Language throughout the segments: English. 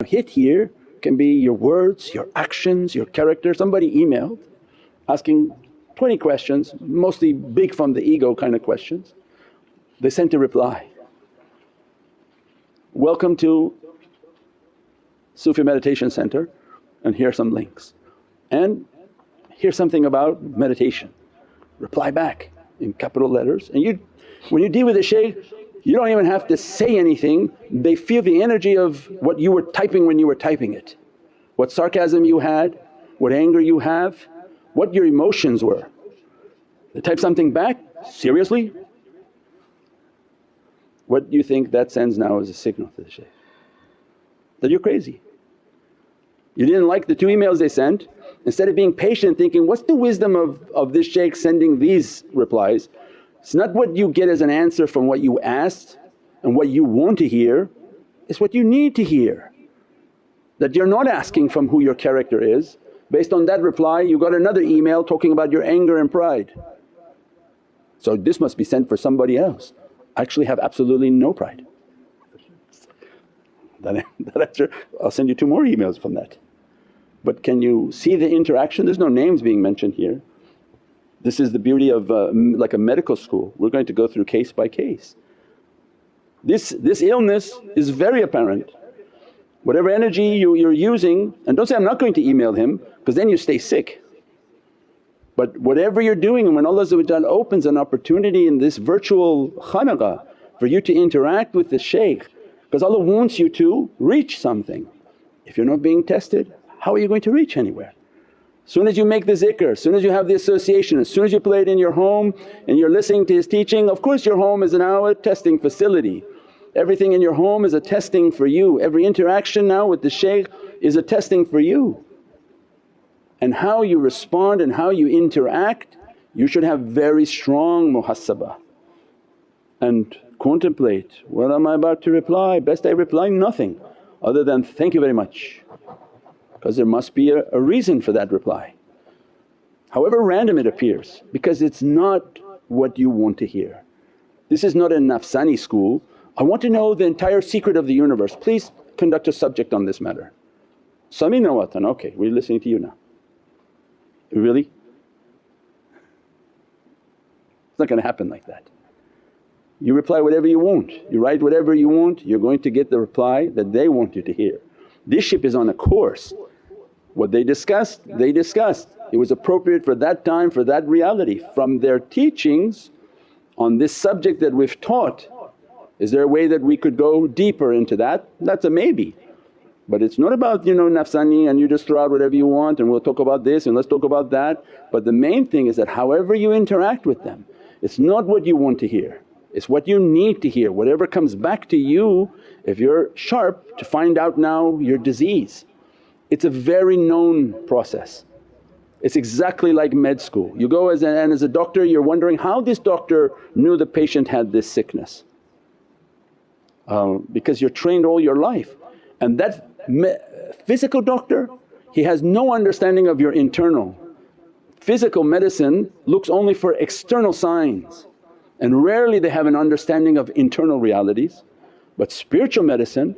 Hit here can be your words, your actions, your character. Somebody emailed asking 20 questions, mostly big from the ego kind of questions. They sent a reply, "Welcome to Sufi Meditation Center and here are some links, and here's something about meditation." Reply back in capital letters, and when you deal with a shaykh you don't even have to say anything, they feel the energy of what you were typing when you were typing it. What sarcasm you had, what anger you have, what your emotions were. They type something back, "Seriously?" What do you think that sends now as a signal to the shaykh? That you're crazy. You didn't like the 2 emails they sent, instead of being patient thinking, what's the wisdom of this shaykh sending these replies? It's not what you get as an answer from what you asked and what you want to hear, it's what you need to hear. That you're not asking from who your character is, based on that reply you got another email talking about your anger and pride. So this must be sent for somebody else. I actually have absolutely no pride. That answer, I'll send you 2 more emails from that. But can you see the interaction? There's no names being mentioned here. This is the beauty of like a medical school, we're going to go through case by case. This illness is very apparent. Whatever energy you're using, and don't say, "I'm not going to email him," because then you stay sick. But whatever you're doing, and when Allah opens an opportunity in this virtual khanaqah for you to interact with the shaykh, because Allah wants you to reach something. If you're not being tested, how are you going to reach anywhere? As soon as you make the zikr, as soon as you have the association, as soon as you play it in your home and you're listening to his teaching, of course your home is now a testing facility. Everything in your home is a testing for you, every interaction now with the shaykh is a testing for you. And how you respond and how you interact, you should have very strong muhasabah and contemplate, what am I about to reply? Best I reply nothing other than, "Thank you very much," because there must be a reason for that reply. However random it appears, because it's not what you want to hear. This is not a nafsani school, "I want to know the entire secret of the universe, please conduct a subject on this matter." Samina wa ata'na, okay, we're listening to you now. Really? It's not going to happen like that. You reply whatever you want, you write whatever you want, you're going to get the reply that they want you to hear. This ship is on a course. What they discussed, they discussed. It was appropriate for that time, for that reality. From their teachings on this subject that we've taught, is there a way that we could go deeper into that? That's a maybe. But it's not about nafsani and you just throw out whatever you want and we'll talk about this and let's talk about that. But the main thing is that however you interact with them, it's not what you want to hear, it's what you need to hear. Whatever comes back to you, if you're sharp to find out now your disease. It's a very known process. It's exactly like med school. You go as a doctor, you're wondering how this doctor knew the patient had this sickness. Because you're trained all your life, and that physical doctor, he has no understanding of your internal. Physical medicine looks only for external signs and rarely they have an understanding of internal realities. But spiritual medicine,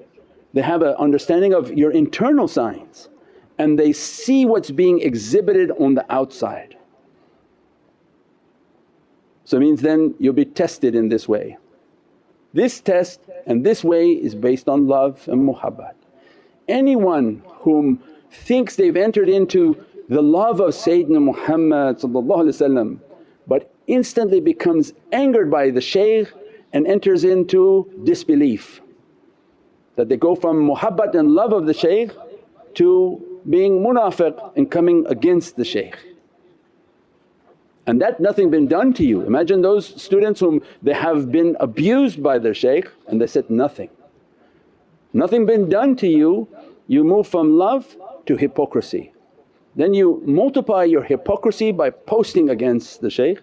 they have an understanding of your internal signs and they see what's being exhibited on the outside. So it means then you'll be tested in this way. This test and this way is based on love and muhabbat. Anyone whom thinks they've entered into the love of Sayyidina Muhammad but instantly becomes angered by the shaykh and enters into disbelief, that they go from muhabbat and love of the shaykh to being munafiq and coming against the shaykh. And that nothing been done to you. Imagine those students whom they have been abused by their shaykh and they said nothing. Nothing been done to you, you move from love to hypocrisy. Then you multiply your hypocrisy by posting against the shaykh.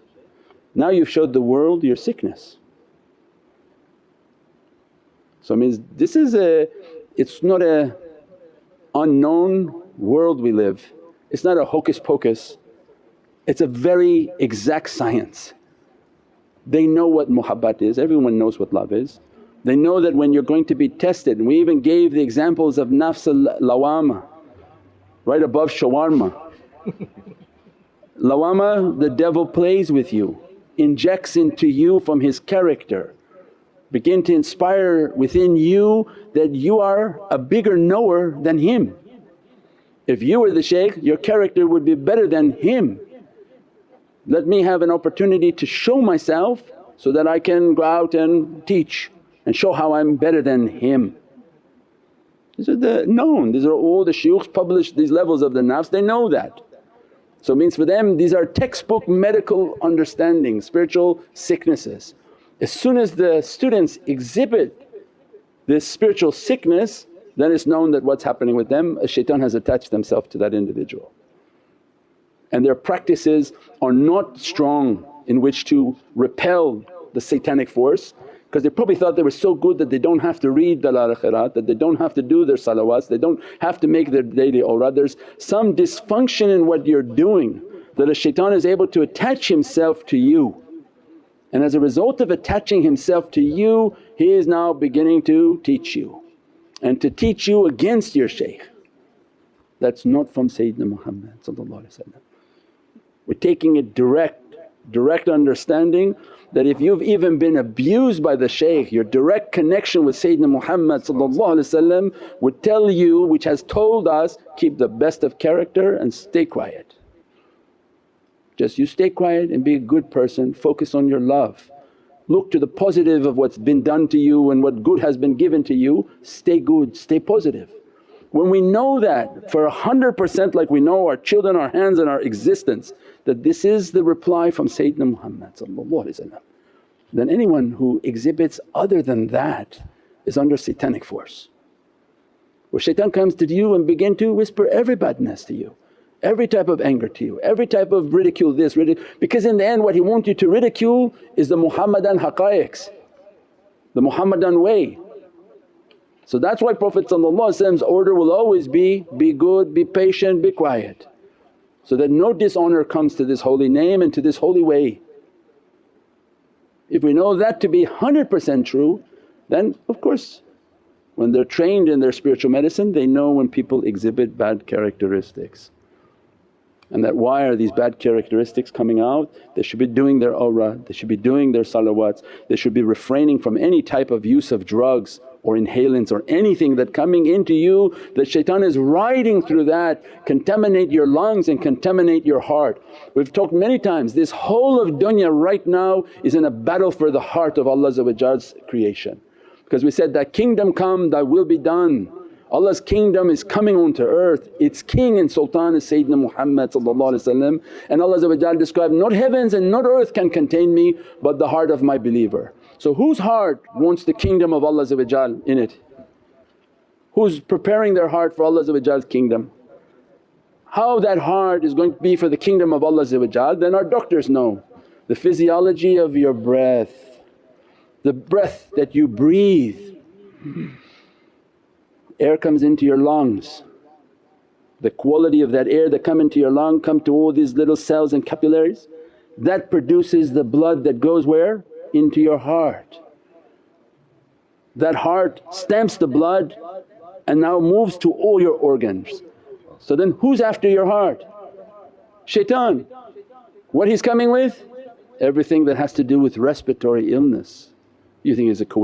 Now you've showed the world your sickness. So it means this is it's not a unknown world we live, it's not a hocus pocus, it's a very exact science. They know what muhabbat is, everyone knows what love is. They know that when you're going to be tested, and we even gave the examples of nafs al-lawama right above shawarma. Lawama, the devil plays with you, injects into you from his character, begin to inspire within you that you are a bigger knower than him. If you were the shaykh, your character would be better than him. Let me have an opportunity to show myself so that I can go out and teach and show how I'm better than him. These are the known, these are all the shuyukhs published these levels of the nafs, they know that. So it means for them these are textbook medical understandings, spiritual sicknesses. As soon as the students exhibit this spiritual sickness, then it's known that what's happening with them, a shaitan has attached themselves to that individual. And their practices are not strong in which to repel the satanic force, because they probably thought they were so good that they don't have to read dalal khairat, that they don't have to do their salawats, they don't have to make their daily awrad. There's some dysfunction in what you're doing that a shaitan is able to attach himself to you. And as a result of attaching himself to you, he is now beginning to teach you, and to teach you against your shaykh. That's not from Sayyidina Muhammad. We're taking it direct understanding that if you've even been abused by the shaykh, your direct connection with Sayyidina Muhammad would tell you, which has told us, keep the best of character and stay quiet. Just you stay quiet and be a good person, focus on your love. Look to the positive of what's been done to you and what good has been given to you, stay good, stay positive. When we know that for 100%, like we know our children, our hands and our existence, that this is the reply from Sayyidina Muhammad, then anyone who exhibits other than that is under satanic force. Where shaitan comes to you and begin to whisper every badness to you, every type of anger to you, every type of ridicule this, because in the end what he wants you to ridicule is the Muhammadan haqqaiqs, the Muhammadan way. So that's why Prophet's order will always be good, be patient, be quiet, so that no dishonour comes to this holy name and to this holy way. If we know that to be 100% true, then of course when they're trained in their spiritual medicine they know when people exhibit bad characteristics. And that why are these bad characteristics coming out? They should be doing their awrad, they should be doing their salawats, they should be refraining from any type of use of drugs or inhalants or anything that coming into you that shaitan is riding through that, contaminate your lungs and contaminate your heart. We've talked many times, this whole of dunya right now is in a battle for the heart of Allah's creation. Because we said, "Thy kingdom come, Thy will be done." Allah's kingdom is coming onto earth, its king and sultan is Sayyidina Muhammad, and Allah described, "Not heavens and not earth can contain me but the heart of my believer." So whose heart wants the kingdom of Allah in it? Who's preparing their heart for Allah's kingdom? How that heart is going to be for the kingdom of Allah, then our doctors know. The physiology of your breath, the breath that you breathe. Air comes into your lungs, the quality of that air that come into your lung come to all these little cells and capillaries, that produces the blood that goes where? Into your heart. That heart stamps the blood and now moves to all your organs. So then who's after your heart? Shaitan. What he's coming with? Everything that has to do with respiratory illness. You think it's a coincidence?